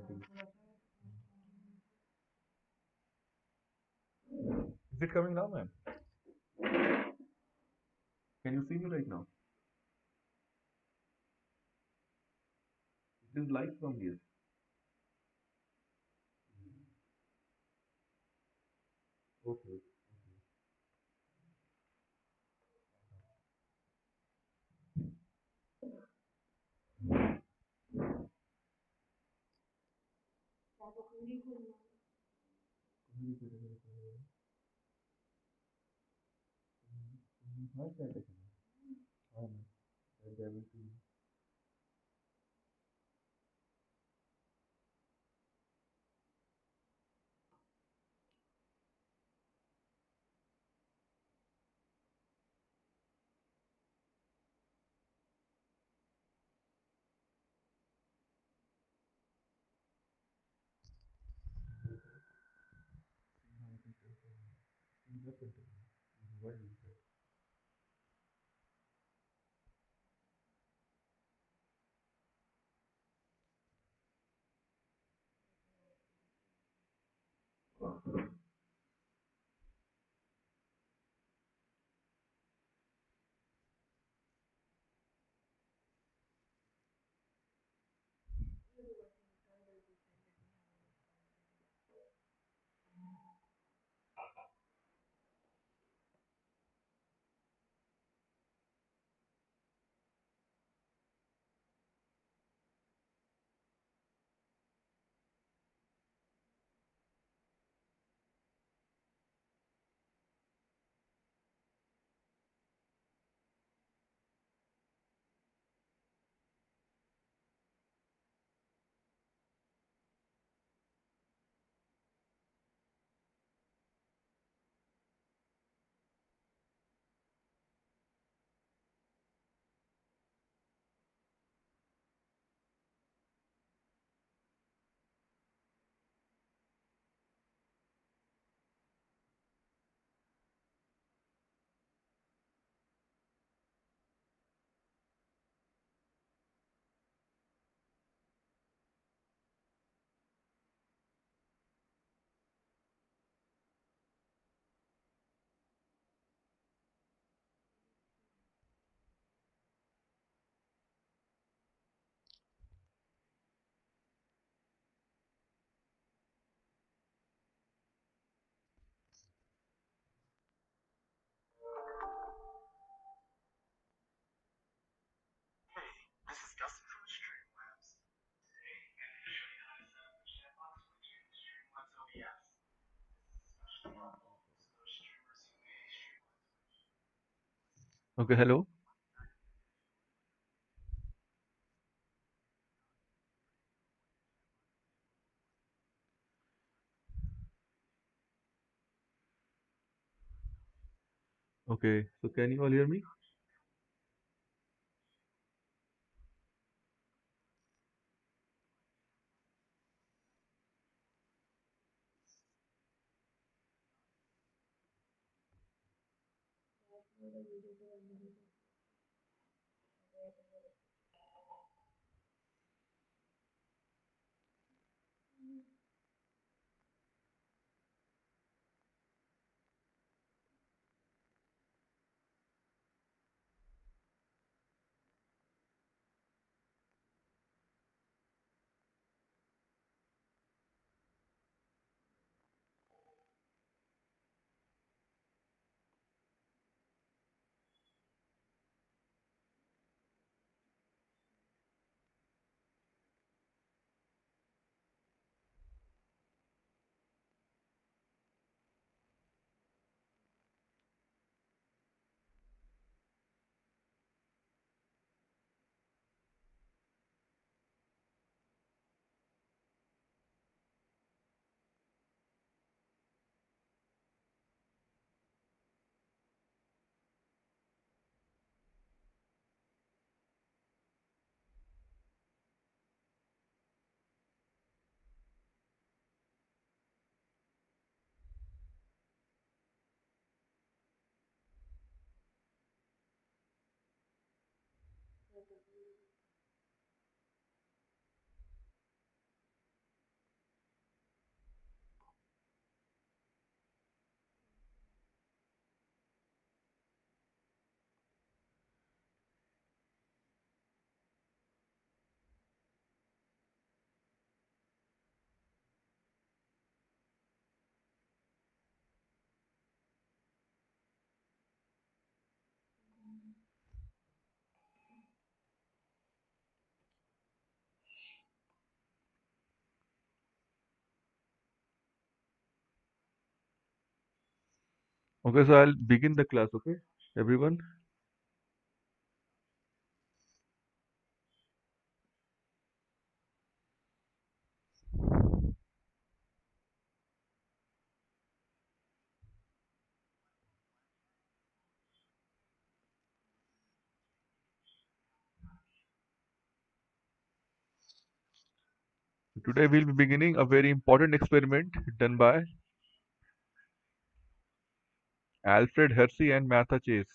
Is it coming now, ma'am? Can you see me right now? It is live from here. Okay. हाँ क्या देखें? हाँ ma'am, मैं Okay, hello. Okay, so can you all hear me? Okay, so I'll begin the class, okay? Everyone. Today we'll be beginning a very important experiment done by Alfred Hersey and Martha Chase,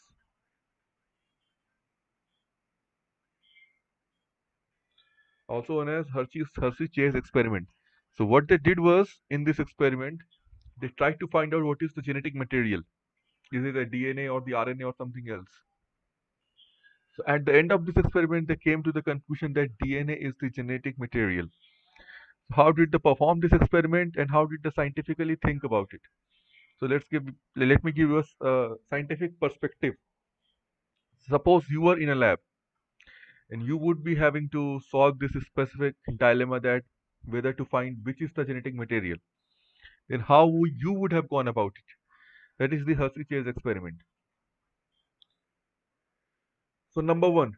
also known as Hershey-Chase experiment. So what they did was, in this experiment, they tried to find out what is the genetic material. Is it the DNA or the RNA or something else? So at the end of this experiment, they came to the conclusion that DNA is the genetic material. So how did they perform this experiment and how did they scientifically think about it? So let me give you a scientific perspective. Suppose you are in a lab and you would be having to solve this specific dilemma that whether to find which is the genetic material. Then how you would have gone about it? That is the Hershey-Chase experiment. So number one,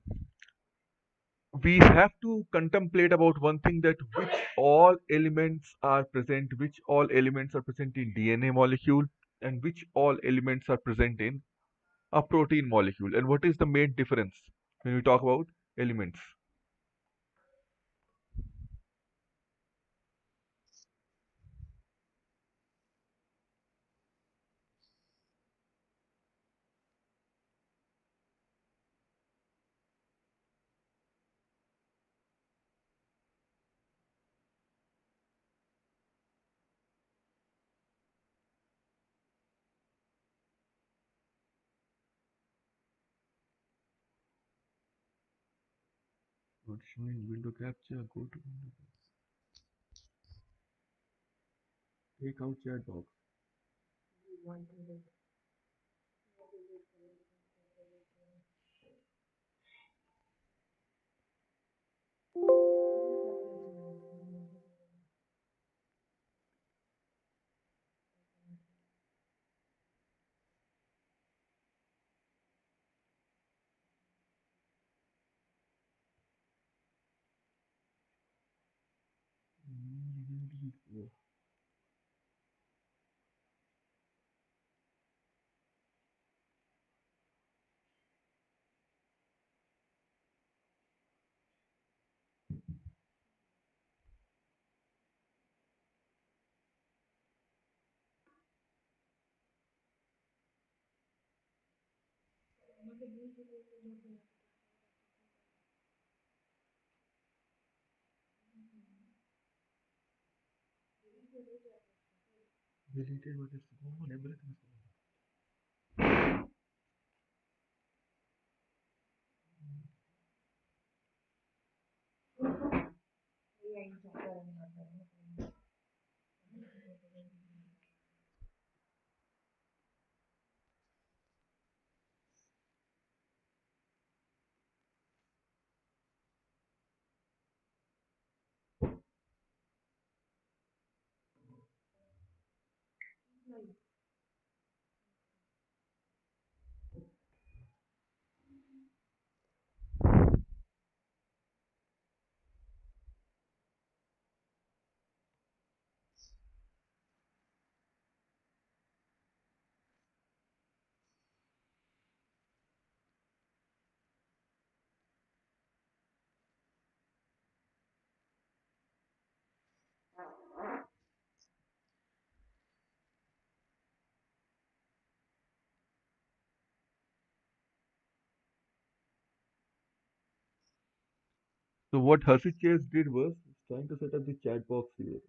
we have to contemplate about one thing, that which all elements are present in DNA molecule and which all elements are present in a protein molecule, and what is the main difference when we talk about elements. Not showing window capture, go to window, take out chat box. Deleted, but it's gone, everything is gone. So what Hershey Chase did was trying to set up the chat box here.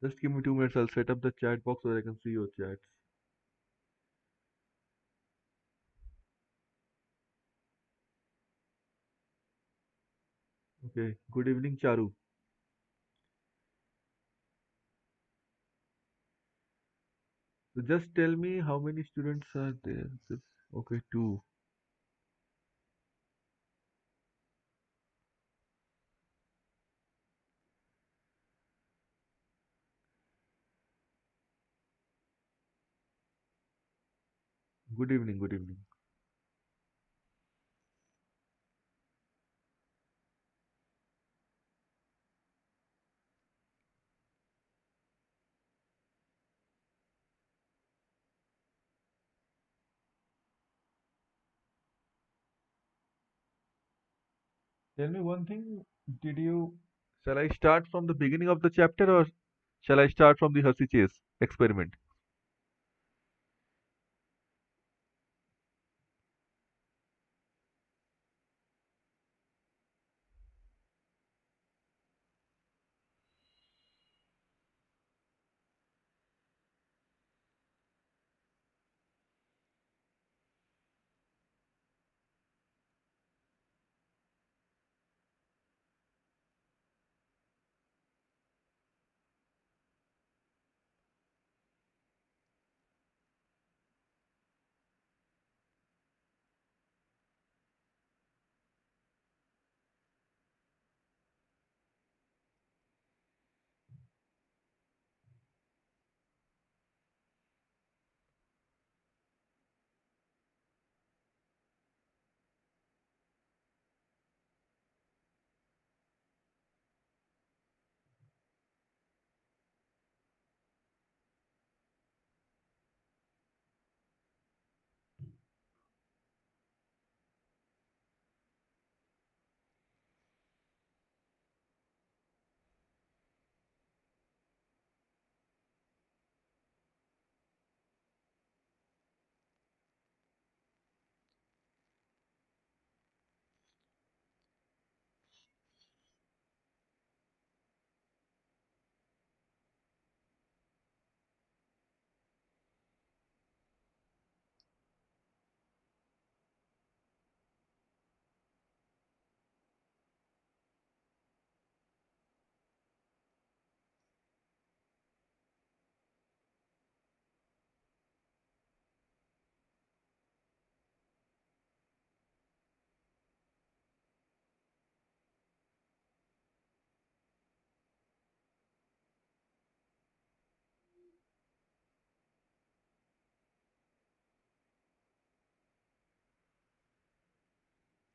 Just give me 2 minutes. I'll set up the chat box so that I can see your chats. Okay. Good evening, Charu. So just tell me how many students are there. Okay, two. Good evening. Good evening. Tell me one thing. Did you? Shall I start from the beginning of the chapter or shall I start from the Hershey Chase experiment?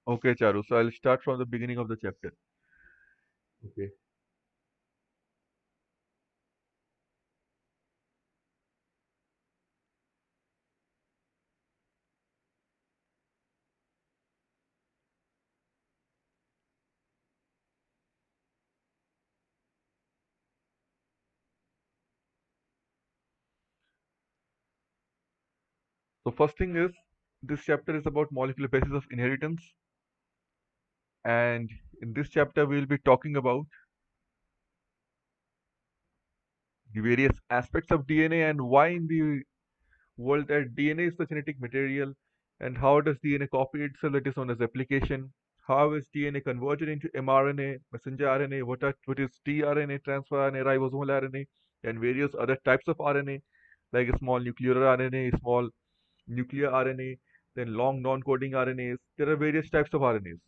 Okay, Charu. So I'll start from the beginning of the chapter. Okay. So first thing is this chapter is about molecular basis of inheritance, and in this chapter we will be talking about the various aspects of DNA and why in the world that DNA is the genetic material, and how does DNA copy itself, that is known as replication. How is DNA converted into mRNA, messenger RNA, what is tRNA, transfer RNA, ribosomal RNA, and various other types of RNA, like a small nuclear RNA, small nuclear RNA, then long non-coding RNAs. There are various types of RNAs,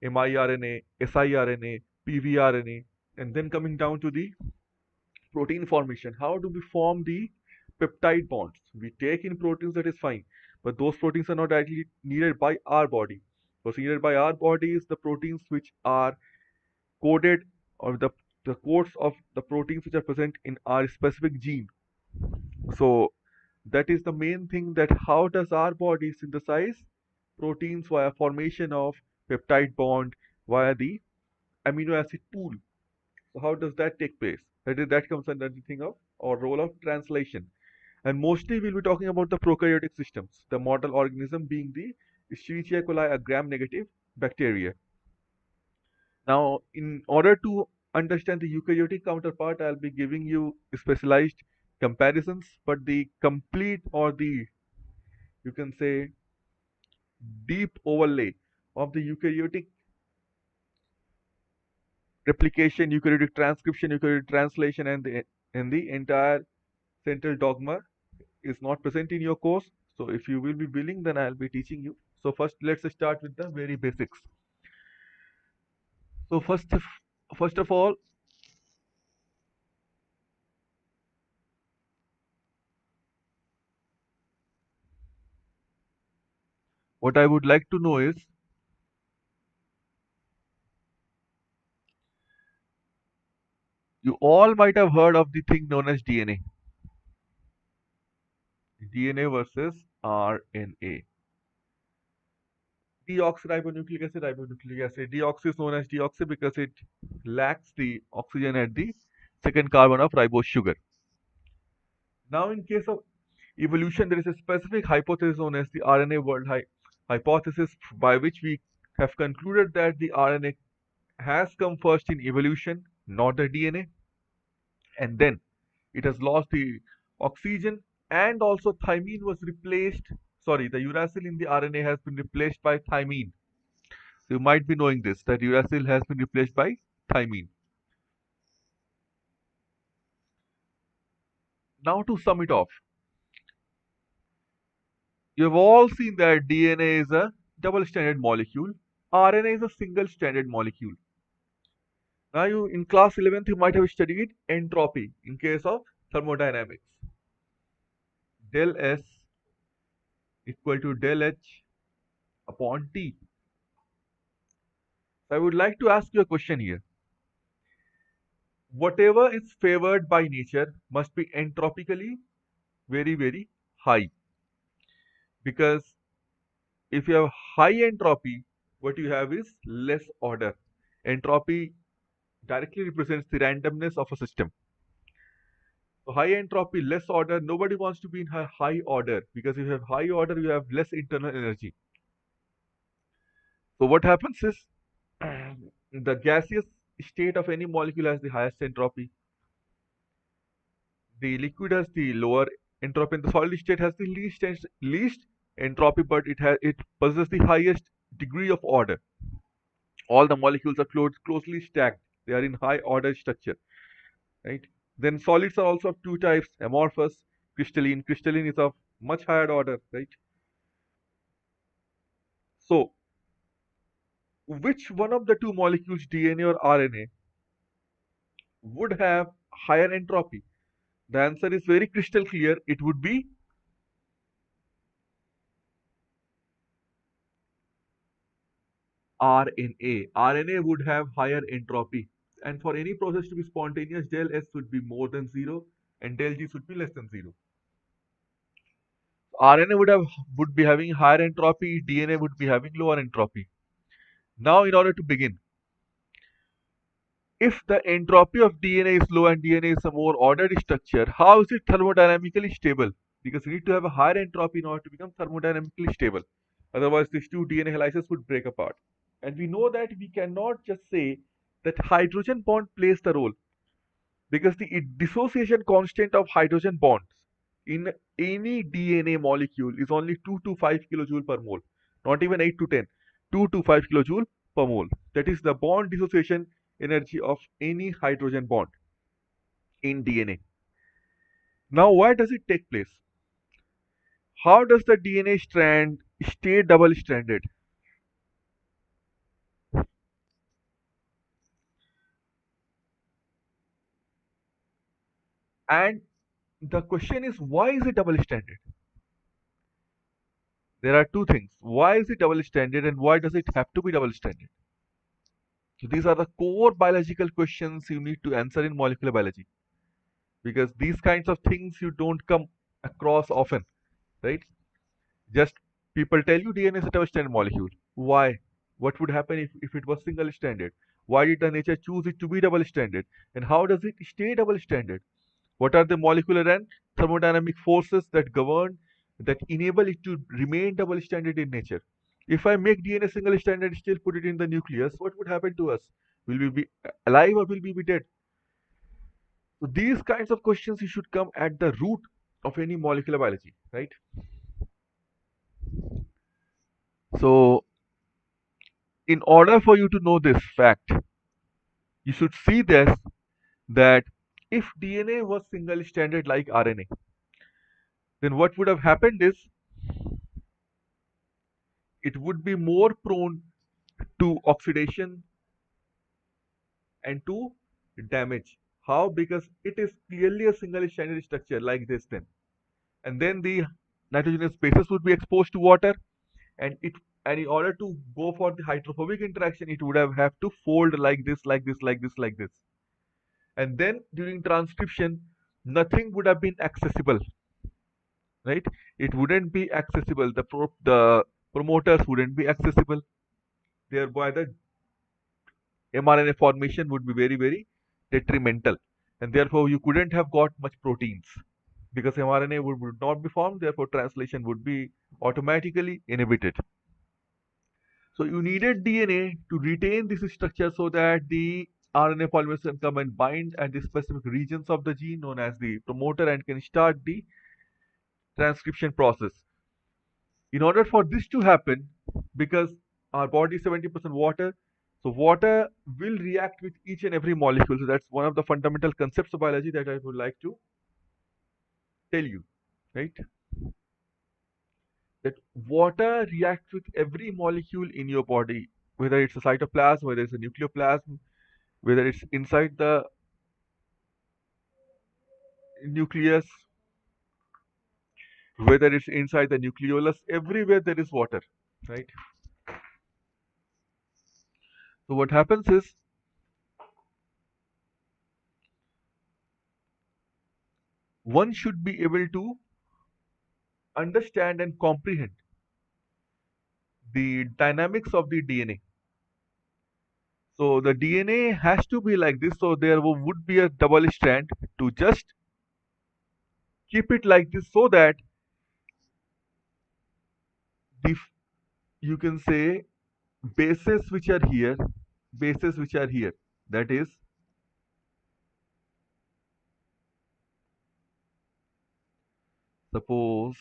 miRNA, siRNA, pvRNA, and then coming down to the protein formation. How do we form the peptide bonds? We take in proteins, that is fine, but those proteins are not actually needed by our body. What's needed by our body is the proteins which are coded, or the codes of the proteins which are present in our specific gene. So that is the main thing, that how does our body synthesize proteins via formation of peptide bond via the amino acid pool. So how does that take place? That comes under the thing of or role of translation. And mostly we'll be talking about the prokaryotic systems, the model organism being the Escherichia coli, a gram-negative bacteria. Now, in order to understand the eukaryotic counterpart, I'll be giving you specialized comparisons, but the complete, or the, you can say, deep overlay of the eukaryotic replication, eukaryotic transcription, eukaryotic translation, and the entire central dogma is not present in your course. So if you will be willing, then I'll be teaching you. So first, let's start with the very basics. So first of all, what I would like to know is, you all might have heard of the thing known as DNA. DNA versus RNA. Deoxyribonucleic acid, ribonucleic acid. Deoxy is known as deoxy because it lacks the oxygen at the second carbon of ribose sugar. Now, in case of evolution, there is a specific hypothesis known as the RNA world hypothesis, by which we have concluded that the RNA has come first in evolution, not the DNA, and then it has lost the oxygen, and also thymine was replaced. Sorry, the uracil in the RNA has been replaced by thymine. So you might be knowing this, that uracil has been replaced by thymine. Now to sum it off, you have all seen that DNA is a double-stranded molecule. RNA is a single-stranded molecule. Now you in class 11th you might have studied entropy in case of thermodynamics. Del S equal to del H upon T. So I would like to ask you a question here. Whatever is favored by nature must be entropically very, very high. Because if you have high entropy, what you have is less order. Entropy directly represents the randomness of a system. So high entropy, less order. Nobody wants to be in a high order, because if you have high order, you have less internal energy. So what happens is the gaseous state of any molecule has the highest entropy. The liquid has the lower entropy, and the solid state has the least entropy, but it possesses the highest degree of order. All the molecules are closely stacked. They are in high order structure, right? Then solids are also of two types: amorphous, crystalline. Crystalline is of much higher order, right? So, which one of the two molecules, DNA or RNA, would have higher entropy? The answer is very crystal clear. It would be RNA. RNA would have higher entropy. And for any process to be spontaneous, del S would be more than 0 and del G should be less than 0. RNA would be having higher entropy, DNA would be having lower entropy. Now, in order to begin, if the entropy of DNA is low and DNA is a more ordered structure, how is it thermodynamically stable? Because you need to have a higher entropy in order to become thermodynamically stable. Otherwise, these two DNA helices would break apart. And we know that we cannot just say that hydrogen bond plays the role, because the dissociation constant of hydrogen bonds in any DNA molecule is only 2 to 5 kilojoule per mole, not even 8 to 10, 2 to 5 kilojoule per mole. That is the bond dissociation energy of any hydrogen bond in DNA. Now, why does it take place? How does the DNA strand stay double stranded? And the question is, why is it double stranded? There are two things. Why is it double stranded, and why does it have to be double stranded? So these are the core biological questions you need to answer in molecular biology, because these kinds of things you don't come across often, right? Just people tell you DNA is a double-stranded molecule. Why? What would happen if it was single-stranded? Why did the nature choose it to be double-stranded? And how does it stay double-stranded? What are the molecular and thermodynamic forces that govern, that enable it to remain double-stranded in nature? If I make DNA single-stranded, still put it in the nucleus, what would happen to us? Will we be alive or will we be dead? So these kinds of questions you should come at the root of any molecular biology, right? So in order for you to know this fact, you should see this, that if DNA was single stranded like RNA, then what would have happened is it would be more prone to oxidation and to damage. How? Because it is clearly a single stranded structure like this then. And then the nitrogenous bases would be exposed to water, and in order to go for the hydrophobic interaction, it would have to fold like this, like this, like this, like this. And then during transcription, nothing would have been accessible, right? It wouldn't be accessible. The promoters wouldn't be accessible. Thereby, the mRNA formation would be very, very detrimental, and therefore you couldn't have got much proteins because mRNA would not be formed. Therefore, translation would be automatically inhibited. So you needed DNA to retain this structure so that the RNA polymerase can come and bind at the specific regions of the gene known as the promoter and can start the transcription process. In order for this to happen, because our body is 70% water, so water will react with each and every molecule. So that's one of the fundamental concepts of biology that I would like to tell you, right? That water reacts with every molecule in your body, whether it's a cytoplasm, whether it's a nucleoplasm, whether it's inside the nucleus, whether it's inside the nucleolus, everywhere there is water, right? So what happens is one should be able to understand and comprehend the dynamics of the DNA. So the DNA has to be like this. So there would be a double strand to just keep it like this so that the you can say bases which are here, bases which are here, that is suppose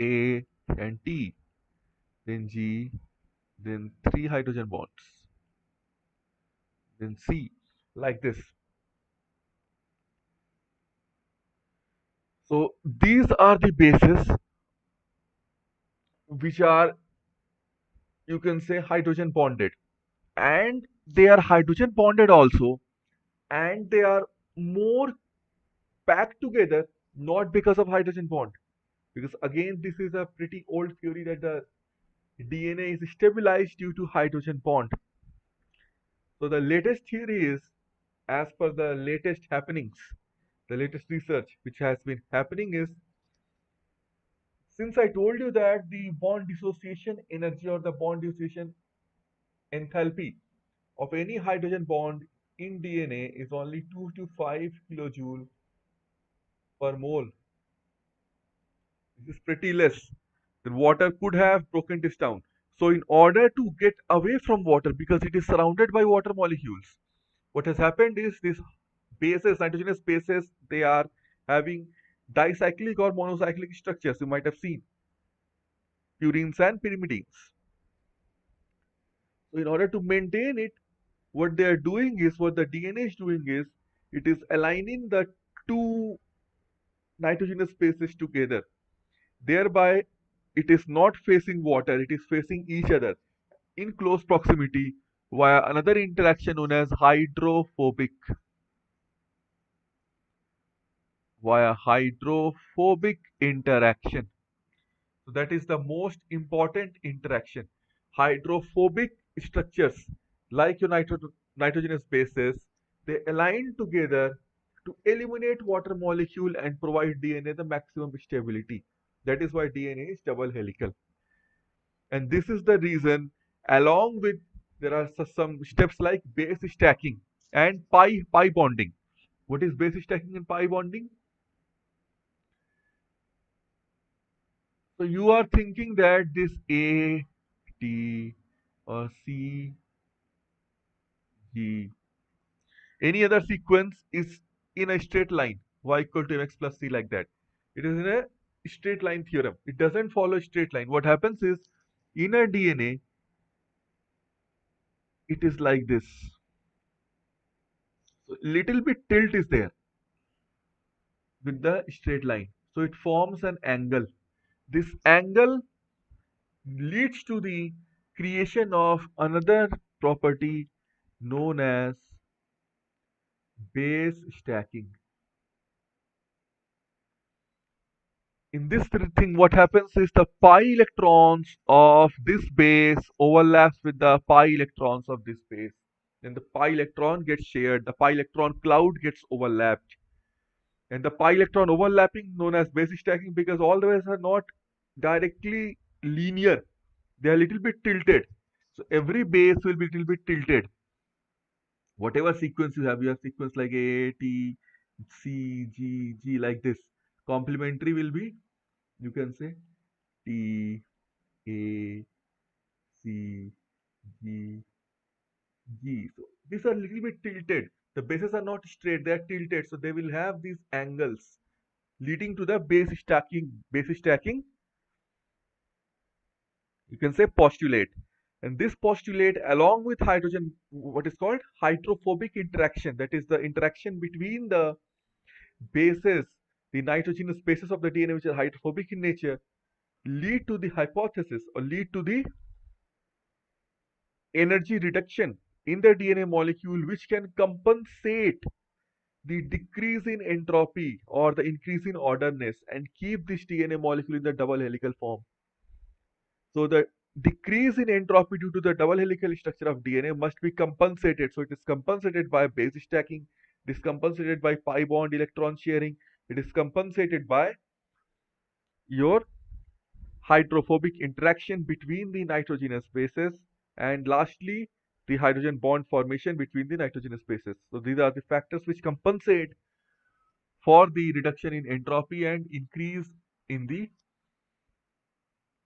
A and T, then G, then three hydrogen bonds, then C, like this. So these are the bases which are, you can say, hydrogen bonded, and they are hydrogen bonded also, and they are more packed together not because of hydrogen bond, because again this is a pretty old theory that the DNA is stabilized due to hydrogen bond. So the latest theory is, as per the latest happenings, the latest research which has been happening is, since I told you that the bond dissociation energy or the bond dissociation enthalpy of any hydrogen bond in DNA is only 2 to 5 kilojoule per mole. This is pretty less. Then water could have broken this down. So in order to get away from water, because it is surrounded by water molecules, what has happened is these bases, nitrogenous bases, they are having dicyclic or monocyclic structures. You might have seen purines and pyrimidines. So in order to maintain it, what they are doing is, what the DNA is doing is, it is aligning the two nitrogenous bases together. Thereby, it is not facing water, it is facing each other in close proximity via another interaction known as hydrophobic interaction. So that is the most important interaction. Hydrophobic structures like your nitrogenous bases, they align together to eliminate water molecule and provide DNA the maximum stability. That is why DNA is double helical. And this is the reason, along with, there are some steps like base stacking and pi bonding. What is base stacking and pi bonding? So you are thinking that this A, T, or C, G, any other sequence is in a straight line, y equal to mx plus c, like that. It is in a straight line theorem. It doesn't follow a straight line. What happens is, in a DNA, it is like this. So little bit tilt is there with the straight line. So it forms an angle. This angle leads to the creation of another property known as base stacking. in this thing, what happens is the pi electrons of this base overlaps with the pi electrons of this base. Then the pi electron gets shared. The pi electron cloud gets overlapped. And the pi electron overlapping known as base stacking because all the bases are not directly linear. They are a little bit tilted. So every base will be a little bit tilted. Whatever sequence you have sequence like A, T, C, G, G like this. Complementary will be, you can say T, A, C, G, G. So these are a little bit tilted. The bases are not straight, they are tilted. So they will have these angles leading to the base stacking, you can say postulate. And this postulate along with hydrogen, what is called hydrophobic interaction, that is the interaction between the bases, the nitrogenous bases of the DNA which are hydrophobic in nature, lead to the hypothesis or lead to the energy reduction in the DNA molecule which can compensate the decrease in entropy or the increase in orderness and keep this DNA molecule in the double helical form. So the decrease in entropy due to the double helical structure of DNA must be compensated. So it is compensated by base stacking, it is compensated by pi bond electron sharing, it is compensated by your hydrophobic interaction between the nitrogenous bases, and lastly the hydrogen bond formation between the nitrogenous bases. So these are the factors which compensate for the reduction in entropy and increase in the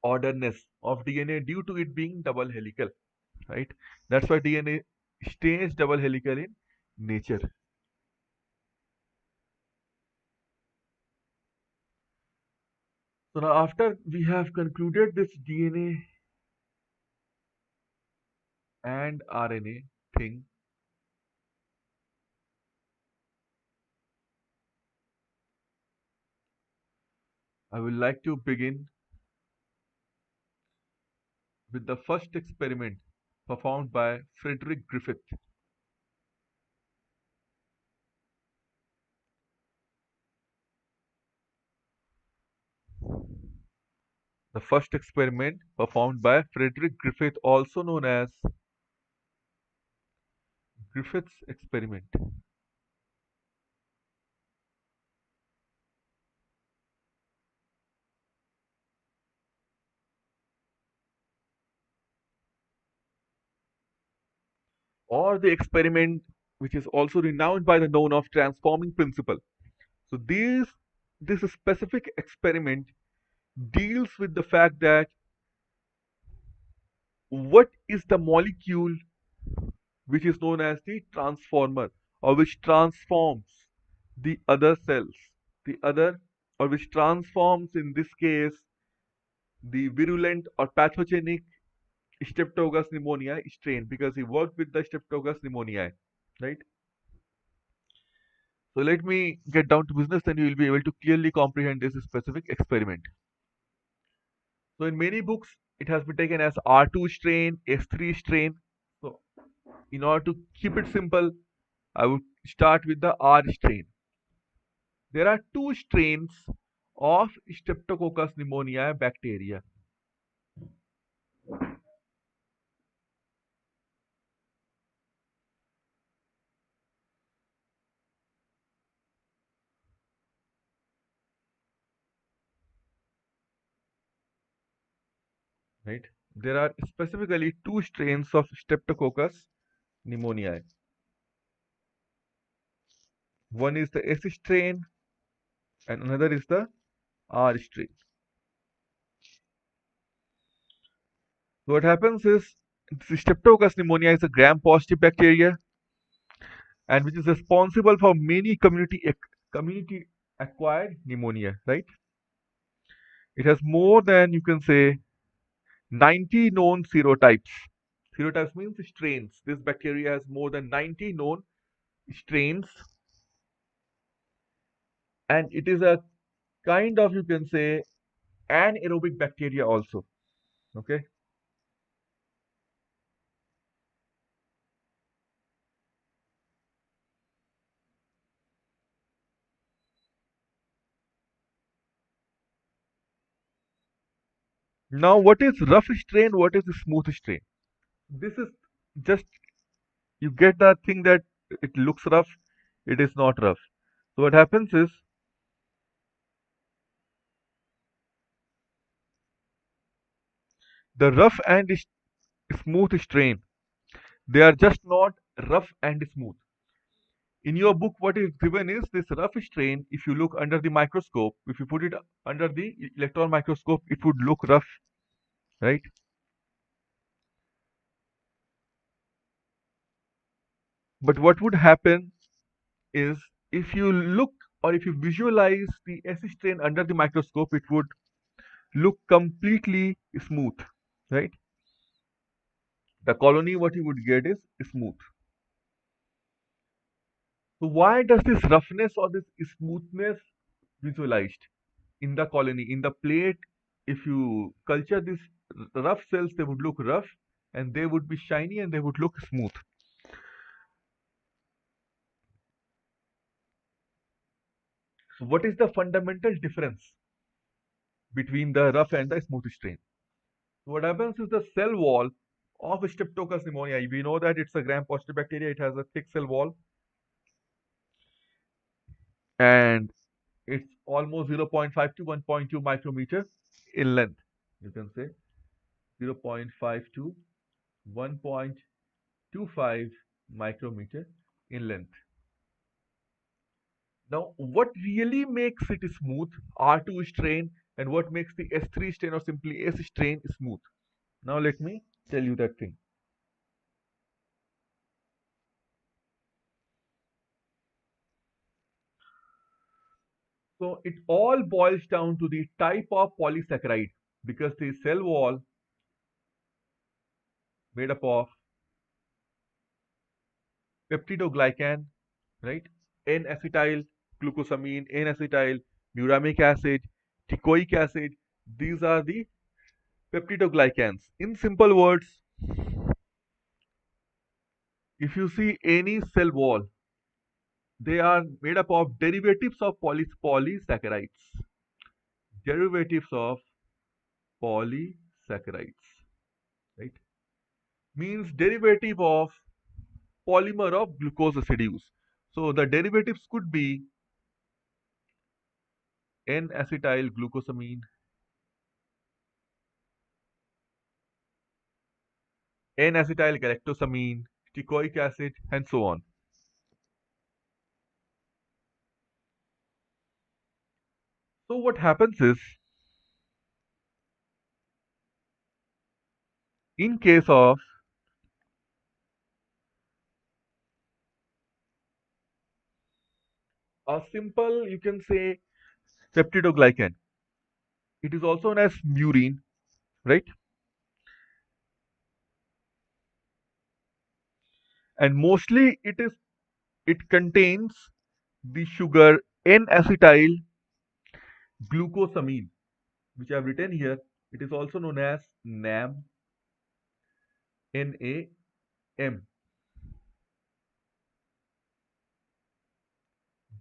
orderness of DNA due to it being double helical, right? That's why DNA stays double helical in nature. So now after we have concluded this DNA and RNA thing, I would like to begin with the first experiment performed by Frederick Griffith. The first experiment performed by Frederick Griffith, also known as Griffith's experiment. Or the experiment which is also renowned by the known of transforming principle. So this specific experiment deals with the fact that what is the molecule which is known as the transformer or which transforms the other cells, the other or which transforms in this case the virulent or pathogenic Streptococcus pneumoniae strain because he worked with the Streptococcus pneumoniae, right? So let me get down to business, then you will be able to clearly comprehend this specific experiment. So in many books, it has been taken as R2 strain, S3 strain. So in order to keep it simple, I would start with the R strain. There are two strains of Streptococcus pneumoniae bacteria. Right? There are specifically two strains of Streptococcus pneumoniae. One is the S strain and another is the R strain. So what happens is Streptococcus pneumoniae is a gram-positive bacteria and which is responsible for many community acquired pneumonia, right? It has more than, you can say, 90 known serotypes. Serotypes means strains. This bacteria has more than 90 known strains, and it is a kind of, you can say, anaerobic bacteria also. Okay. Now, what is rough strain? What is the smooth strain? This is just you get that thing that it looks rough, it is not rough. So what happens is the rough and smooth strain, they are just not rough and smooth. In your book, what is given is this rough strain. If you look under the microscope, if you put it under the electron microscope, it would look rough, right? But what would happen is if you look or if you visualize the S strain under the microscope, it would look completely smooth, right? The colony, what you would get is smooth. So why does this roughness or this smoothness visualized in the colony, in the plate? If you culture these rough cells, they would look rough and they would be shiny and they would look smooth. So what is the fundamental difference between the rough and the smooth strain? So what happens is the cell wall of Streptococcus pneumoniae, we know that it's a gram-positive bacteria, it has a thick cell wall and it's almost 0.5 to 1.2 micrometer in length. You can say 0.5 to 1.25 micrometer in length. Now, what really makes it smooth, R2 strain, and what makes the S3 strain or simply S strain smooth? Now, let me tell you that thing. So, it all boils down to the type of polysaccharide because the cell wall made up of peptidoglycan, right? N-acetyl glucosamine, N-acetyl muramic acid, teichoic acid. These are the peptidoglycans. In simple words, if you see any cell wall, they are made up of derivatives of polysaccharides. Derivatives of polysaccharides, right? Means derivative of polymer of glucose residues. So the derivatives could be N-acetyl glucosamine, N-acetyl galactosamine, teichoic acid, and so on. So what happens is, in case of a simple, you can say peptidoglycan, it is also known as murine, right? And mostly it contains the sugar N-acetyl glucosamine, which I have written here. It is also known as NAM, NAM.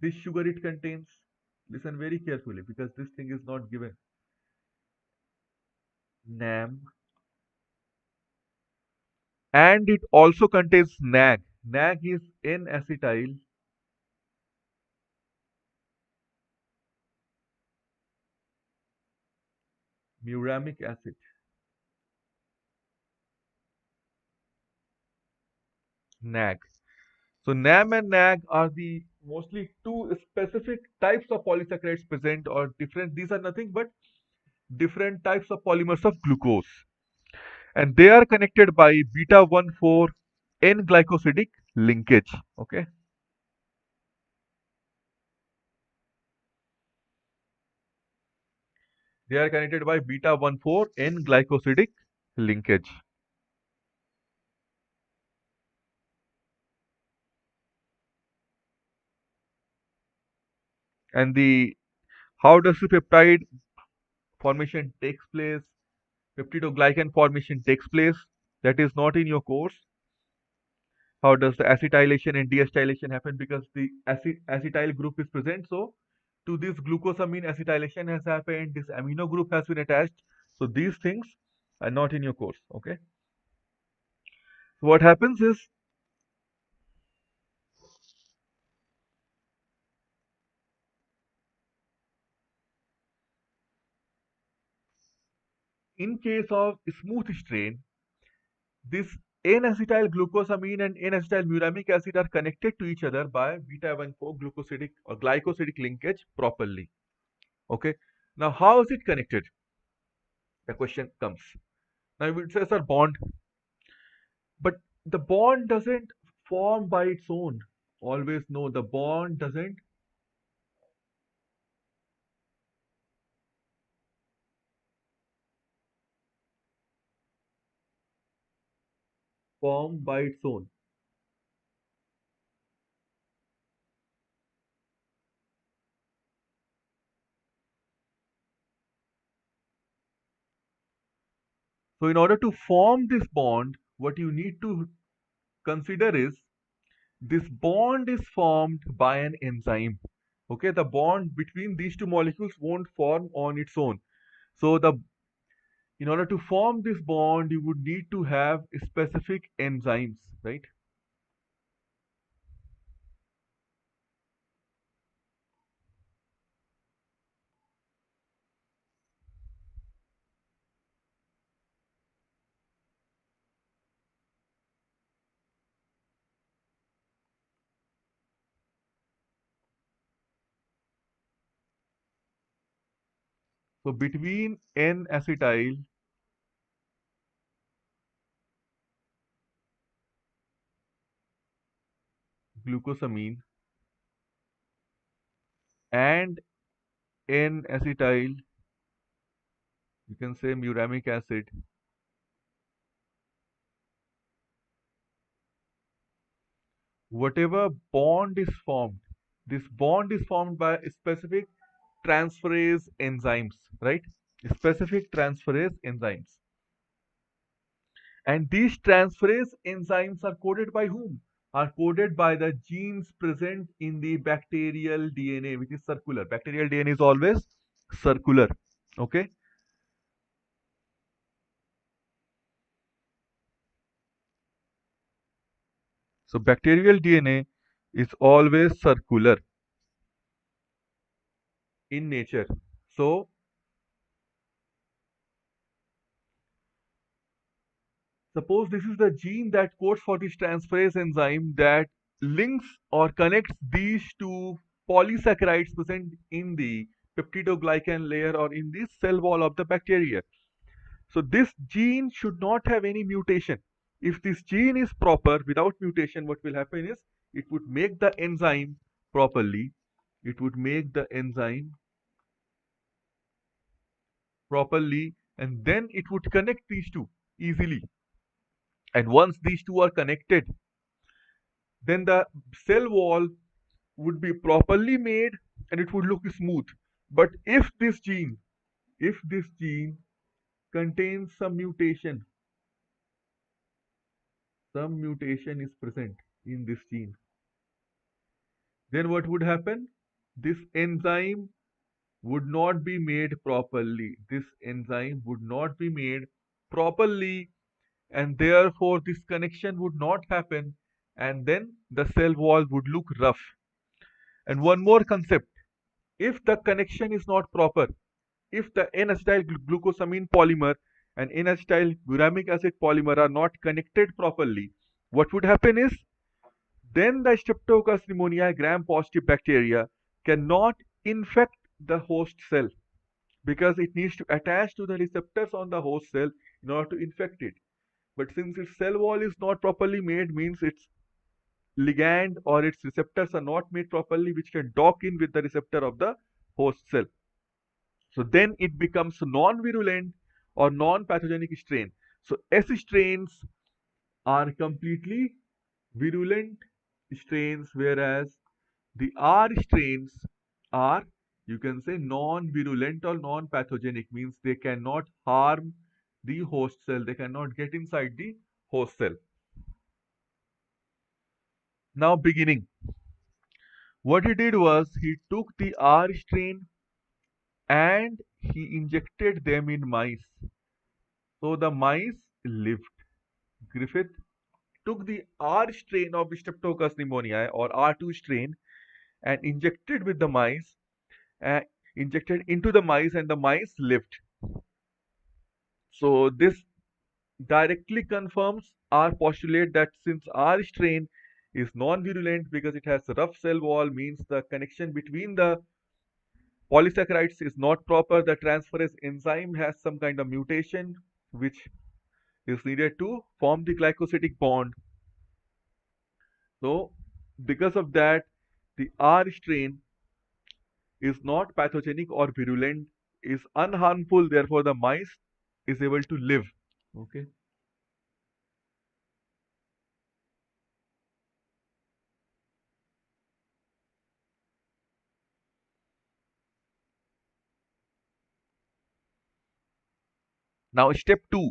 This sugar it contains, listen very carefully because this thing is not given. NAM, and it also contains NAG. NAG is N-acetyl muramic acid. NAG. So NAM and NAG are the mostly two specific types of polysaccharides present or different. These are nothing but different types of polymers of glucose. And they are connected by beta 1,4 N glycosidic linkage. Okay. They are connected by beta 1,4 N glycosidic linkage. And the how does the peptide formation takes place? Peptidoglycan formation takes place. That is not in your course. How does the acetylation and deacetylation happen? Because the acetyl group is present. So to this glucosamine acetylation has happened. This amino group has been attached. So these things are not in your course. Okay. So what happens is, in case of smooth strain, this N-acetyl glucosamine and N-acetylmuramic acid are connected to each other by beta-1,4 glucosidic or glycosidic linkage properly. Okay. Now, how is it connected? The question comes. Now, it says a bond, but the bond doesn't form by its own. Always know the bond doesn't form by its own. So, in order to form this bond, what you need to consider is this bond is formed by an enzyme. Okay, the bond between these two molecules won't form on its own. So, in order to form this bond, you would need to have specific enzymes, right? So, between N-acetyl glucosamine and N-acetyl, you can say muramic acid, whatever bond is formed, this bond is formed by specific transferase enzymes, right? Specific transferase enzymes. And these transferase enzymes are coded by whom? Are coded by the genes present in the bacterial DNA, which is circular. Bacterial DNA is always circular. Okay. So bacterial DNA is always circular in nature. So suppose this is the gene that codes for this transferase enzyme that links or connects these two polysaccharides present in the peptidoglycan layer or in the cell wall of the bacteria. So this gene should not have any mutation. If this gene is proper without mutation, what will happen is it would make the enzyme properly. It would make the enzyme properly, and then it would connect these two easily. And once these two are connected, then the cell wall would be properly made and it would look smooth. But if this gene contains some mutation is present in this gene, then what would happen? This enzyme would not be made properly. This enzyme would not be made properly, and therefore this connection would not happen, and then the cell wall would look rough. And one more concept, if the connection is not proper, if the N-acetyl glucosamine polymer and N-acetyl uramic acid polymer are not connected properly, what would happen is then the Streptococcus pneumoniae gram-positive bacteria cannot infect the host cell because it needs to attach to the receptors on the host cell in order to infect it. But since its cell wall is not properly made, means its ligand or its receptors are not made properly, which can dock in with the receptor of the host cell. So then it becomes non-virulent or non-pathogenic strain. So S strains are completely virulent strains, whereas the R strains are, you can say, non-virulent or non-pathogenic, means they cannot harm the host cell, they cannot get inside the host cell. Now beginning, what he did was he took the R strain and he injected them in mice. So the mice lived. Griffith took the R strain of Streptococcus pneumoniae or R2 strain and uh, injected into the mice, and the mice lived. So this directly confirms our postulate that since R strain is non-virulent because it has a rough cell wall, means the connection between the polysaccharides is not proper. The transferase enzyme has some kind of mutation which is needed to form the glycosidic bond. So because of that, the R strain is not pathogenic or virulent, is unharmful, therefore the mice is able to live. Okay. Now step 2,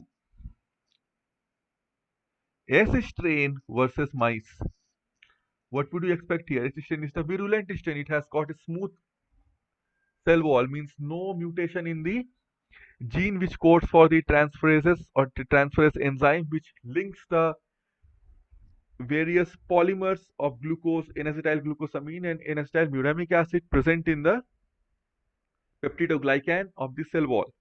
S strain versus mice. What would you expect here? S strain is the virulent strain. It has got a smooth cell wall, means no mutation in the gene which codes for the transferases or the transferase enzyme which links the various polymers of glucose, N-acetyl glucosamine and N-acetyl muramic acid present in the peptidoglycan of the cell wall.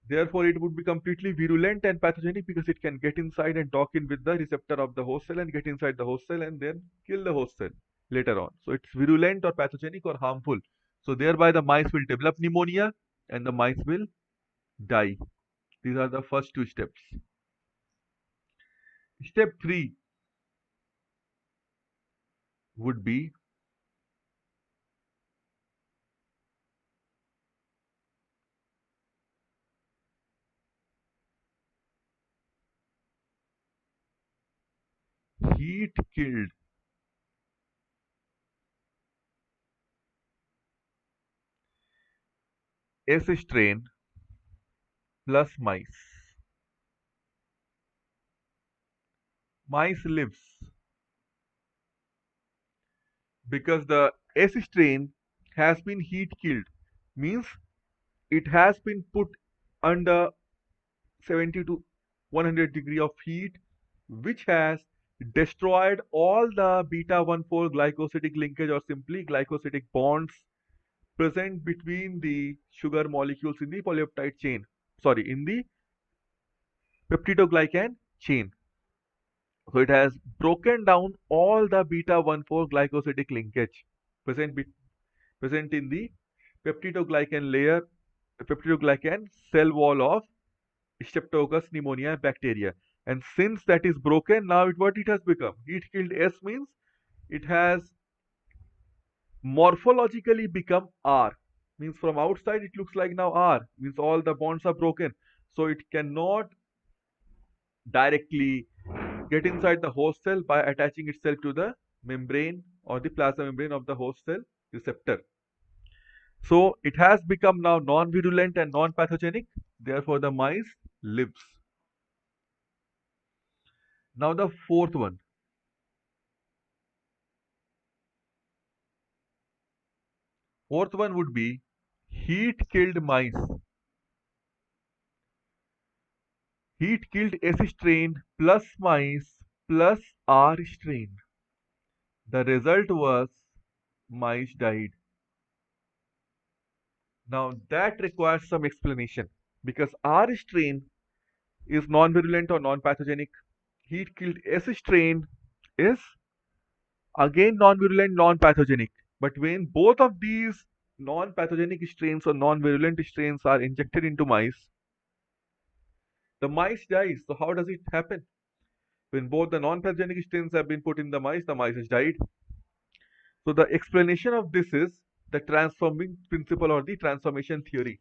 Therefore, it would be completely virulent and pathogenic because it can get inside and dock in with the receptor of the host cell and get inside the host cell and then kill the host cell later on. So it's virulent or pathogenic or harmful. So thereby the mice will develop pneumonia and the mice will die. These are the first two steps. Step 3 would be heat killed S strain plus mice. Mice lives because the S strain has been heat killed, means it has been put under 70 to 100 degree of heat, which has destroyed all the beta 1,4 glycosidic linkage or simply glycosidic bonds present between the sugar molecules in the polypeptide chain, sorry, in the peptidoglycan chain. So it has broken down all the beta 1,4 glycosidic linkage present, present in the peptidoglycan layer, peptidoglycan cell wall of Streptococcus pneumoniae bacteria. And since that is broken, now what it has become? Heat killed S means it has morphologically become R. Means from outside it looks like now R. Means all the bonds are broken. So it cannot directly get inside the host cell by attaching itself to the membrane or the plasma membrane of the host cell receptor. So it has become now non-virulent and non-pathogenic. Therefore, the mice lives. Now the fourth one. Fourth one would be heat killed mice. Heat killed S strain plus mice plus R strain. The result was mice died. Now that requires some explanation because R strain is non-virulent or non-pathogenic. Heat killed S strain is again non-virulent, non-pathogenic. But when both of these non-pathogenic strains or non-virulent strains are injected into mice, the mice dies. So how does it happen? When both the non-pathogenic strains have been put in the mice has died. So the explanation of this is the transforming principle or the transformation theory.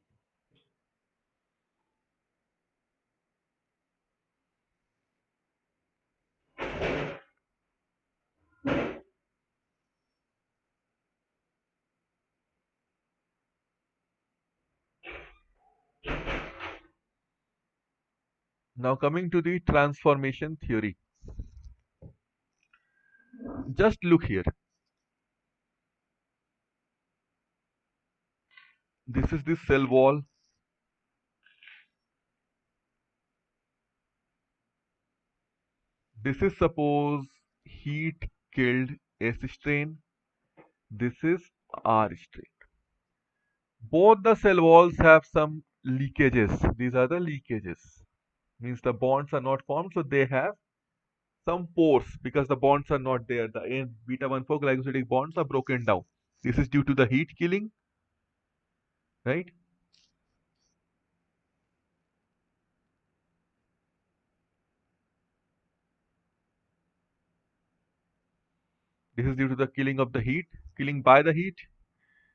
Now coming to the transformation theory. Just look here. This is the cell wall. This is suppose heat killed S strain. This is R strain. Both the cell walls have some leakages. These are the leakages. Means the bonds are not formed, so they have some pores because the bonds are not there. The beta 1,4 glycosidic bonds are broken down. This is due to the heat killing, right? This is due to the killing of the heat, killing by the heat,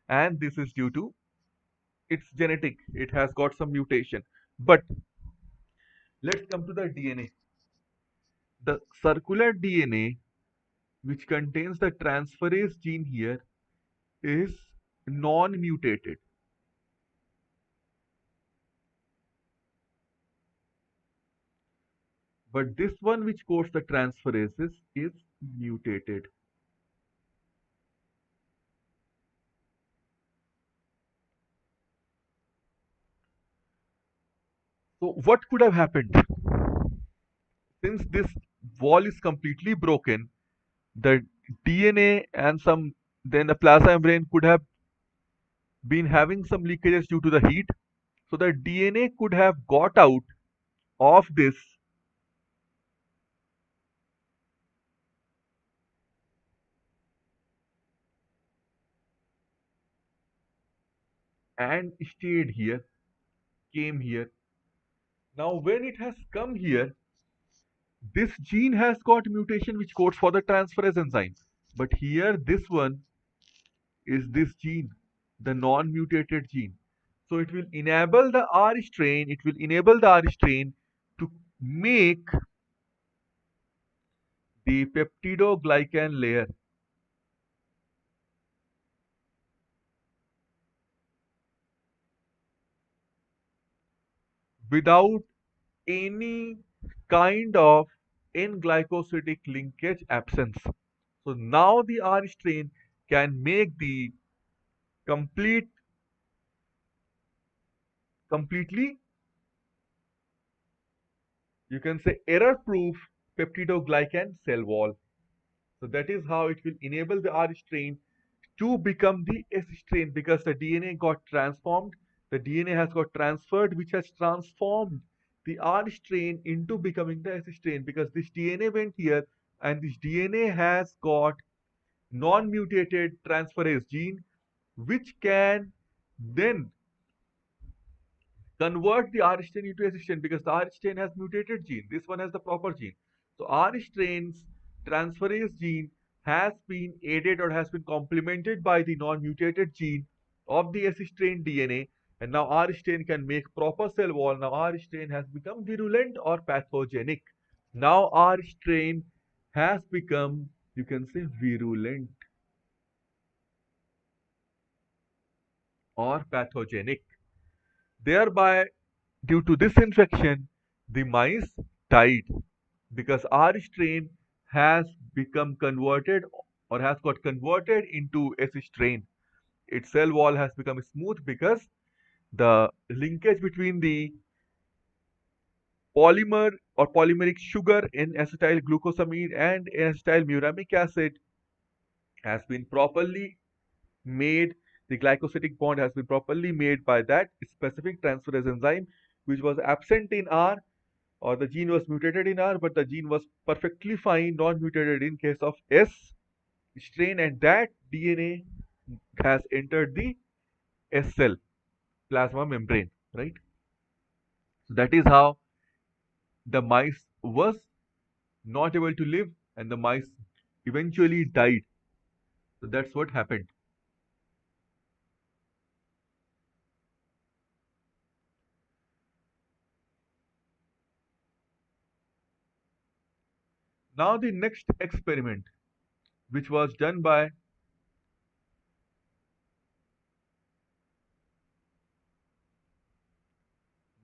and this is due to its genetic. It has got some mutation. But let's come to the DNA. The circular DNA, which contains the transferase gene here, is non-mutated. But this one which codes the transferases is mutated. So what could have happened? Since this wall is completely broken, the DNA and some then the plasma membrane could have been having some leakages due to the heat. So the DNA could have got out of this and stayed here, came here. Now when it has come here, this gene has got mutation which codes for the transferase enzyme. But here this one is this gene, the non-mutated gene. So it will enable the R strain, it will enable the R strain to make the peptidoglycan layer without any kind of N-glycosidic linkage absence. So now the R strain can make the complete, completely, you can say error-proof peptidoglycan cell wall. So that is how it will enable the R strain to become the S strain because the DNA got transformed, the DNA has got transferred, which has transformed the R strain into becoming the S strain because this DNA went here and this DNA has got non-mutated transferase gene which can then convert the R strain into S strain because the R strain has mutated gene. This one has the proper gene. So R strain's transferase gene has been aided or has been complemented by the non-mutated gene of the S strain DNA, and now R strain can make proper cell wall. Now R strain has become virulent or pathogenic. Now R strain has become, you can say, virulent or pathogenic. Thereby, due to this infection, the mice died because R strain has become converted or has got converted into S strain. Its cell wall has become smooth because the linkage between the polymer or polymeric sugar in acetyl glucosamine and acetyl muramic acid has been properly made. The glycosidic bond has been properly made by that specific transferase enzyme, which was absent in R, or the gene was mutated in R, but the gene was perfectly fine, non-mutated in case of S strain, and that DNA has entered the S cell plasma membrane, right? So that is how the mice was not able to live, and the mice eventually died. So that's what happened. Now the next experiment, which was done by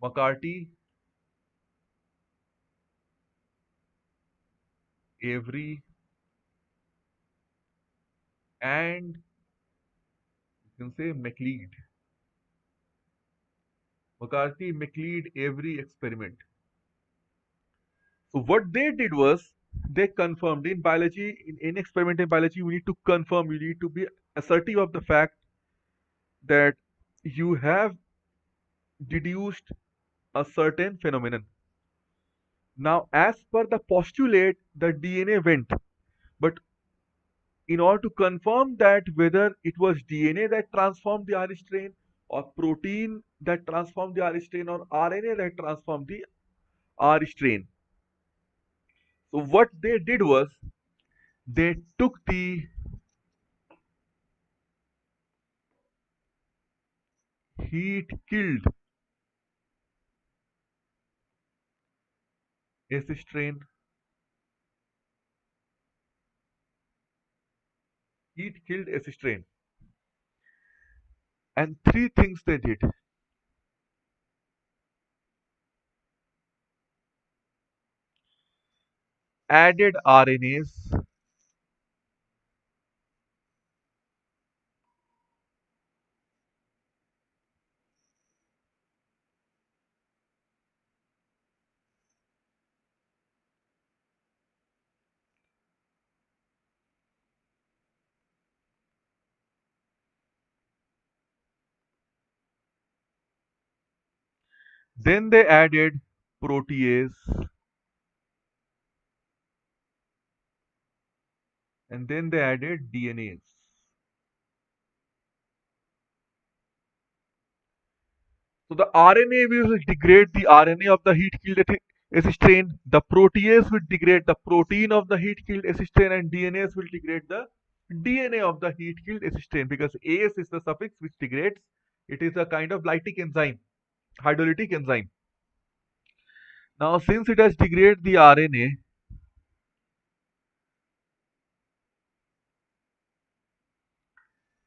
McCarthy, Avery, and you can say McLeod. McCarthy, MacLeod, Avery experiment. So what they did was they confirmed in biology, in any experiment in biology, you need to confirm, you need to be assertive of the fact that you have deduced a certain phenomenon. Now, as per the postulate, the DNA went, but in order to confirm that whether it was DNA that transformed the R strain, or protein that transformed the R strain, or RNA that transformed the R strain. So what they did was they took the heat killed S strain, heat killed S strain, and three things they did. Added RNAs, then they added protease, and then they added DNAs. So the RNA will degrade the RNA of the heat-killed S strain. The protease will degrade the protein of the heat-killed S strain, and DNAs will degrade the DNA of the heat-killed S strain, because AS is the suffix which degrades. It is a kind of lytic enzyme, hydrolytic enzyme. Now, since it has degraded the RNA,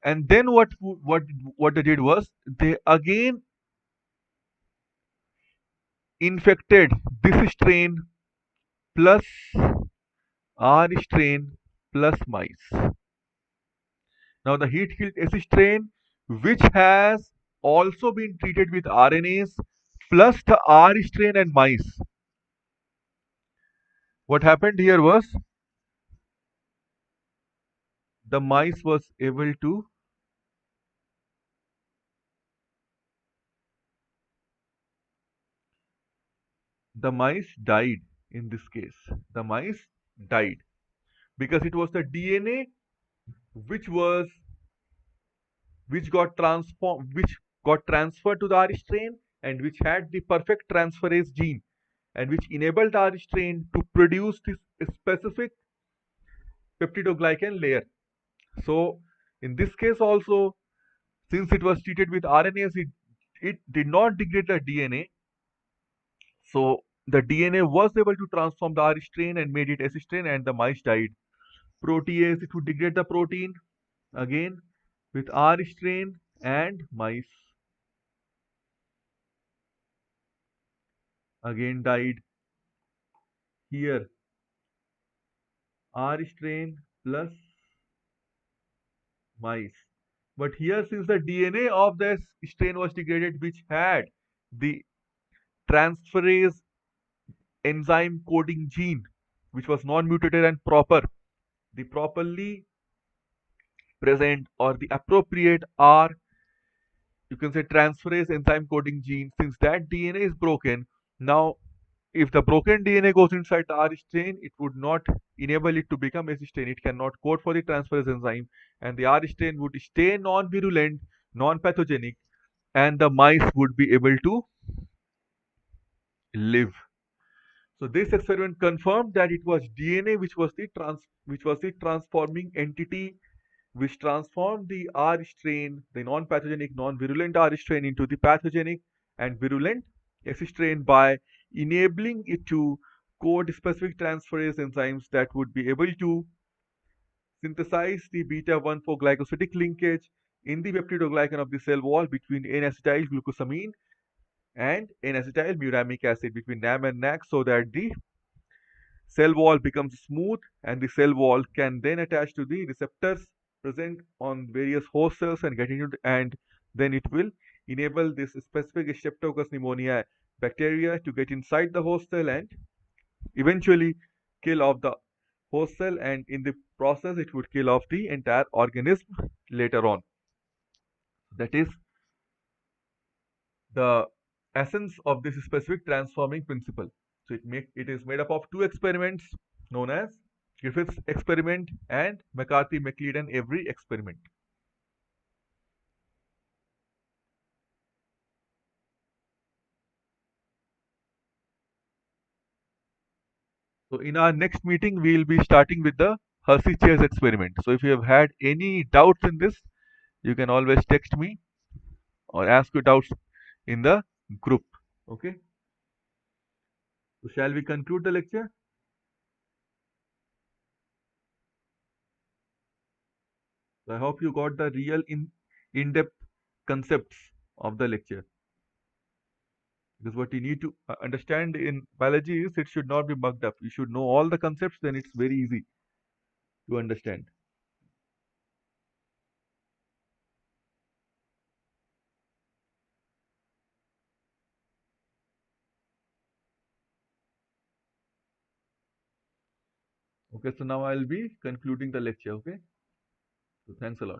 and then what they did was they again infected this strain plus R strain plus mice. Now the heat killed S strain, which has also been treated with RNAs plus the R strain and mice. What happened here was the mice was able to, the mice died in this case. The mice died because it was the DNA which was which got transferred to the R strain, and which had the perfect transferase gene, and which enabled R strain to produce this specific peptidoglycan layer. So in this case also, since it was treated with RNAs, it did not degrade the DNA. So the DNA was able to transform the R strain and made it S strain, and the mice died. Protease, it would degrade the protein again with R strain, and mice again died. Here R strain plus mice. But here, since the DNA of the strain was degraded, which had the transferase enzyme coding gene, which was non-mutated and proper, the properly present or the appropriate R, you can say transferase enzyme coding gene, since that DNA is broken, now if the broken DNA goes inside the R strain, it would not enable it to become S strain. It cannot code for the transferase enzyme, and the R strain would stay non-virulent, non-pathogenic, and the mice would be able to live. So this experiment confirmed that it was DNA which was the transforming entity which transformed the R strain, the non-pathogenic, non-virulent R strain, into the pathogenic and virulent S strain by enabling it to code specific transferase enzymes that would be able to synthesize the beta-1,4 glycosidic linkage in the peptidoglycan of the cell wall between N-acetyl glucosamine and N-acetyl muramic acid, between NAM and NAC, so that the cell wall becomes smooth, and the cell wall can then attach to the receptors present on various host cells and get into, and then it will enable this specific Streptococcus pneumoniae bacteria to get inside the host cell and eventually kill off the host cell, and in the process it would kill off the entire organism later on. That is the essence of this specific transforming principle. So it is made up of two experiments known as Griffith's experiment and McCarthy-MacLeod-Avery experiment. So in our next meeting, we will be starting with the Hershey-Chase experiment. So if you have had any doubts in this, you can always text me or ask your doubts in the group. Okay. So shall we conclude the lecture? So I hope you got the real in-depth concepts of the lecture. Because what you need to understand in biology is it should not be mucked up. You should know all the concepts, then it's very easy to understand. Okay, so now I'll be concluding the lecture. Okay, so thanks a lot.